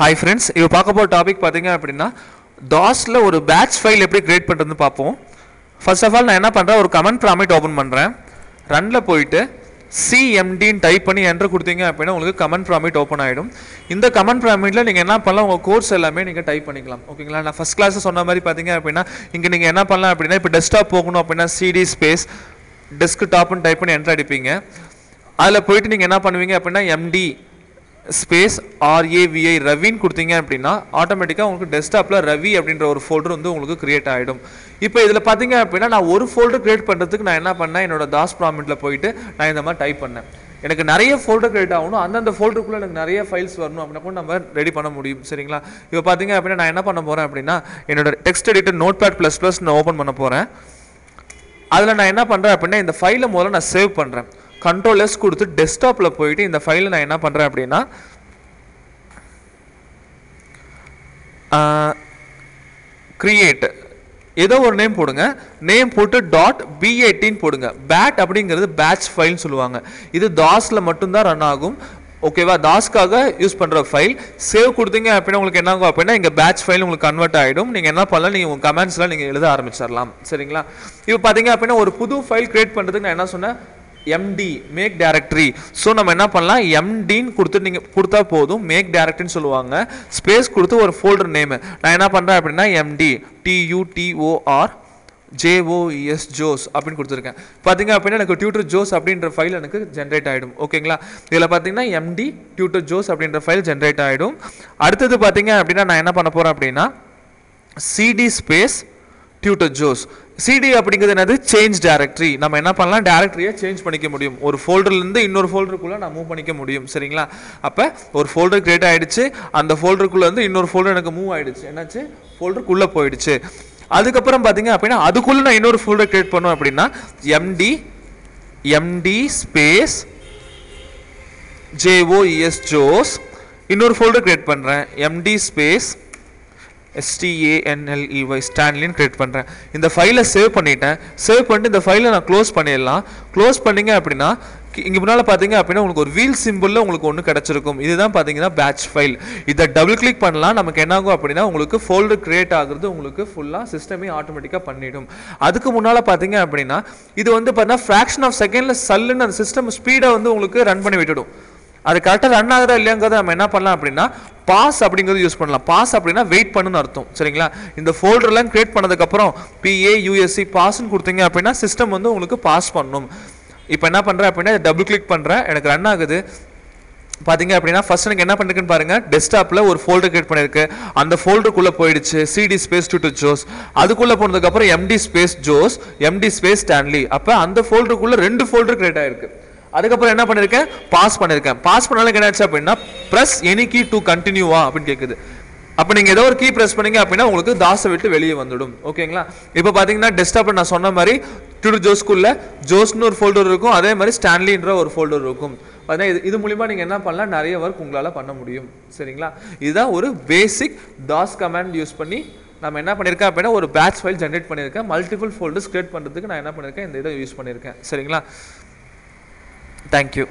Hi friends, you talk about topic பாத்தீங்க அப்படினா DOSல ஒரு batch file எப்படி கிரியேட் பண்றதுன்னு பாப்போம். First of all நான் என்ன பண்றேன் ஒரு command prompt ஓபன் பண்றேன். runல போயிட்டு cmd ன்னு டைப் பண்ணி என்டர் கொடுத்தீங்க அப்படினா உங்களுக்கு command prompt ஓபன் ஆயிடும். இந்த command promptல நீங்க என்ன பண்ணலாம் உங்க கோர்ஸ் எல்லாமே நீங்க டைப் பண்ணிக்கலாம். ஓகேங்களா? நான் ஃபர்ஸ்ட் கிளாஸ்ல சொன்ன மாதிரி பாத்தீங்க அப்படினா இங்க நீங்க என்ன பண்ணலாம் அப்படினா இப்போ டெஸ்க்டாப் போகணும் அப்படினா cd ஸ்பேஸ் டெஸ்க்டாப் ன்னு டைப் பண்ணி என்டர் அடிப்பீங்க. அதுல போயிட்டு நீங்க என்ன பண்ணுவீங்க அப்படினா md ஸ்பேஸ் RAVI ரவின்னு கொடுத்தீங்க அப்படின்னா ஆட்டோமேட்டிக்காக உங்களுக்கு டெஸ்க்டாப்பில் ரவி அப்படின்ற ஒரு ஃபோல்டர் வந்து உங்களுக்கு கிரியேட் ஆகிடும். இப்போ இதில் பார்த்தீங்க அப்படின்னா நான் ஒரு ஃபோல்டர் கிரியேட் பண்ணுறதுக்கு நான் என்ன பண்ணேன் என்னோட தாஸ் ப்ராம்ப்ட்ல போயிட்டு நான் இந்த மாதிரி டைப் பண்ணேன். எனக்கு நிறைய ஃபோல்டர் கிரியேட் ஆகணும், அந்தந்த ஃபோல்டருக்குள்ளே எனக்கு நிறைய ஃபைல்ஸ் வரணும் அப்படின்னா கூட நம்ம ரெடி பண்ண முடியும். சரிங்களா? இப்போ பார்த்தீங்க அப்படின்னா நான் என்ன பண்ண போகிறேன் அப்படின்னா என்னோட டெக்ஸ்ட் எடிட்டர் Notepad++ நான் ஓப்பன் பண்ண போகிறேன். அதில் நான் என்ன பண்ணுறேன் அப்படின்னா இந்த ஃபைலை முதல்ல நான் சேவ் பண்ணுறேன். Ctrl S கொடுத்து டெஸ்க்டாப்ல போயிட்டு இந்த ஃபைலை நான் என்ன பண்றேன் அப்படினா கிரியேட் ஏதோ ஒரு நேம் போடுங்க. நேம் போட்டு .b18 போடுங்க. bat அப்படிங்கிறது பேட்ச் ஃபைல் சொல்லுவாங்க. இது DOSல மட்டும் தான் ரன் ஆகும். ஓகேவா? DOSக்காக யூஸ் பண்ற ஃபைல் சேவ் கொடுத்தீங்க அப்படினா உங்களுக்கு என்ன ஆகும் அப்படினா இங்க பேட்ச் ஃபைல் உங்களுக்கு கன்வர்ட் ஆயிடும். நீங்க என்ன பண்ணலாம் நீங்க உங்க கமெண்ட்ஸ்லாம் நீங்க எழுத ஆரம்பிச்சிரலாம். சரிங்களா? இப்போ பாத்தீங்க அப்படினா ஒரு புது ஃபைல் கிரியேட் பண்றதுக்கு நான் என்ன சொன்னேன் md மேக் டைரக்டரி. ஸோ நம்ம என்ன பண்ணலாம் mdன்னு கொடுத்து நீங்கள் கொடுத்தா போதும் மேக் டைரக்டரின்னு சொல்லுவாங்க. ஸ்பேஸ் கொடுத்து ஒரு ஃபோல்டர் நேமு நான் என்ன பண்ணுறேன் அப்படின்னா md TUTOR JOES ஜோஸ் அப்படின்னு கொடுத்துருக்கேன். பார்த்தீங்க அப்படின்னா எனக்கு டியூட்டர் ஜோஸ் அப்படின்ற ஃபைல் எனக்கு ஜென்ரேட் ஆகிடும். ஓகேங்களா? இதில் பார்த்தீங்கன்னா md டியூட்டர் ஜோஸ் அப்படின்ற ஃபைல் ஜென்ரேட் ஆகிடும். அடுத்தது பார்த்தீங்க அப்படின்னா நான் என்ன பண்ண போகிறேன் அப்படின்னா cd space tutor Jose. cd அப்படிங்கிறது என்னது சேஞ்ச் டைரக்டரி. நம்ம என்ன பண்ணலாம் டைரக்டரியை சேஞ்ச் பண்ணிக்க முடியும். ஒரு ஃபோல்டர்லேருந்து இன்னொரு ஃபோல்டருக்குள்ளே நான் மூவ் பண்ணிக்க முடியும். சரிங்களா? அப்போ ஒரு ஃபோல்டர் கிரியேட் ஆகிடுச்சு, அந்த ஃபோல்டருக்குள்ளே வந்து இன்னொரு ஃபோல்டர் எனக்கு மூவ் ஆகிடுச்சு. என்னாச்சு ஃபோல்டருக்குள்ளே போயிடுச்சு. அதுக்கப்புறம் பார்த்தீங்க அப்படின்னா அதுக்குள்ளே நான் இன்னொரு ஃபோல்டர் கிரியேட் பண்ணுவேன் அப்படின்னா md ஸ்பேஸ் JOES ஜோஸ் இன்னொரு ஃபோல்டர் கிரியேட் பண்ணுறேன் md ஸ்பேஸ் STANLEY ஸ்டான்லின்னு கிரியேட் பண்ணுறேன். இந்த ஃபைலை சேவ் பண்ணிட்டேன். சேவ் பண்ணிட்டு இந்த ஃபைலை நான் க்ளோஸ் பண்ணிடலாம். க்ளோஸ் பண்ணிங்க அப்படின்னா இங்கே முன்னால் பார்த்தீங்க அப்படின்னா உங்களுக்கு ஒரு வீல் சிம்பிளில் உங்களுக்கு ஒன்று கிடச்சிருக்கும். இதுதான் பார்த்தீங்கன்னா பேட்ச் ஃபைல். இதை டபுள் கிளிக் பண்ணலாம். நமக்கு என்ன ஆகும் அப்படின்னா உங்களுக்கு ஃபோல்டர் கிரியேட் ஆகுறது உங்களுக்கு ஃபுல்லாக சிஸ்டமே ஆட்டோமேட்டிக்காக பண்ணிடும். அதுக்கு முன்னால் பார்த்தீங்க அப்படின்னா இது வந்து பார்த்தீங்கன்னா ஃப்ராக்ஷன் ஆஃப் செகண்டில் சல்லுன்னு அந்த சிஸ்டம் ஸ்பீடை வந்து உங்களுக்கு ரன் பண்ணி விட்டுடும். அது கரெக்டாக ரன் ஆகுதா இல்லையாங்கிறத நம்ம என்ன பண்ணலாம் அப்படின்னா பாஸ் அப்படிங்கிறது யூஸ் பண்ணலாம். பாஸ் அப்படின்னா வெயிட் பண்ணுன்னு அர்த்தம். சரிங்களா? இந்த ஃபோல்டர்லாம் கிரியேட் பண்ணதுக்கப்புறம் PAUSE பாஸ்ன்னு கொடுத்தீங்க அப்படின்னா சிஸ்டம் வந்து உங்களுக்கு பாஸ் பண்ணும். இப்போ என்ன பண்ணுறேன் அப்படின்னா டபுள் கிளிக் பண்ணுறேன். எனக்கு ரன் ஆகுது. பார்த்தீங்க அப்படின்னா ஃபர்ஸ்ட் எனக்கு என்ன பண்ணிருக்குன்னு பாருங்க. டெஸ்க்டாப்பில் ஒரு ஃபோல்டர் கிரியேட் பண்ணியிருக்கு. அந்த ஃபோல்டருக்குள்ளே போயிடுச்சு cd ஸ்பேஸ் டியூட்டர் ஜோஸ். அதுக்குள்ளே போனதுக்கப்புறம் md space Jose md space Stanley. அப்போ அந்த ஃபோல்டருக்குள்ளே 2 ஃபோல்டர் கிரியேட் ஆயிருக்கு. அதுக்கப்புறம் என்ன பண்ணிருக்கேன் பாஸ் பண்ணிருக்கேன். பாஸ் பண்ணாலும் என்ன ஆச்சு அப்படின்னா பிரஸ் எனி கீ டு கண்டினியூவா அப்படின்னு கேட்குது. அப்போ நீங்கள் ஏதோ ஒரு கீ ப்ரெஸ் பண்ணீங்க அப்படின்னா உங்களுக்கு தாஸை விட்டு வெளியே வந்துடும். ஓகேங்களா? இப்போ பார்த்தீங்கன்னா டெஸ்க்டாப்பில் நான் சொன்ன மாதிரி டியூட்டர் ஜோஸ்க்குள்ள ஜோஸ்னு ஒரு ஃபோல்டர் இருக்கும், அதே மாதிரி ஸ்டான்லின்ற ஒரு ஃபோல்டர் இருக்கும். பார்த்தீங்கன்னா இது மூலிமா நீங்கள் என்ன பண்ணலாம் நிறைய ஒர்க் உங்களால் பண்ண முடியும். சரிங்களா? இதுதான் ஒரு பேசிக் தாஸ் கமாண்ட் யூஸ் பண்ணி நம்ம என்ன பண்ணியிருக்கேன் அப்படின்னா ஒரு பேட்ச் ஃபைல் ஜென்ரேட் பண்ணியிருக்கேன். மல்டிபிள் ஃபோல்டர்ஸ் கிரியேட் பண்ணுறதுக்கு நான் என்ன பண்ணியிருக்கேன் இந்த இதை யூஸ் பண்ணியிருக்கேன். சரிங்களா? Thank you.